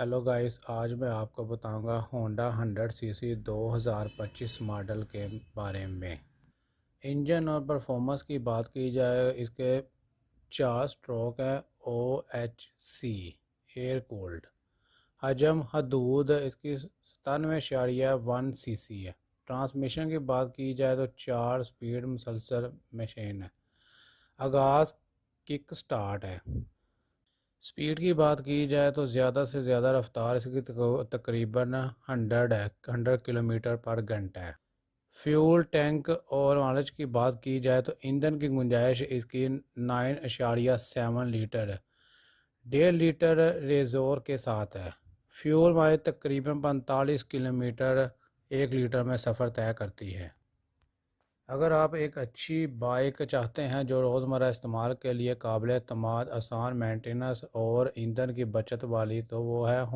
Hello guys, आज मैं आपको बताऊंगा होंडा 100 सीसी 2025 मॉडल के बारे में। इंजन और परफॉर्मेंस की बात की जाए, इसके 4 स्ट्रोक हैं। OHC air cooled. हजम हदूद इसकी 97.1 सीसी है। ट्रांसमिशन की बात की जाए तो 4 स्पीड मुसलसल मशीन है। आगाज़ किक स्टार्ट है। स्पीड की बात की जाए तो ज़्यादा से ज़्यादा रफ्तार इसकी तकरीबन 100 किलोमीटर पर घंटा है। फ्यूल टैंक और माइलेज की बात की जाए तो ईंधन की गुंजाइश इसकी 9.7 लीटर है। 1.5 लीटर रेजोर के साथ है। फ्यूल माइलेज तकरीबन 45 किलोमीटर 1 लीटर में सफ़र तय करती है। अगर आप एक अच्छी बाइक चाहते हैं जो रोज़मर्रा इस्तेमाल के लिए काबिल एतमाद, आसान मेंटेनेंस और ईंधन की बचत वाली, तो वो है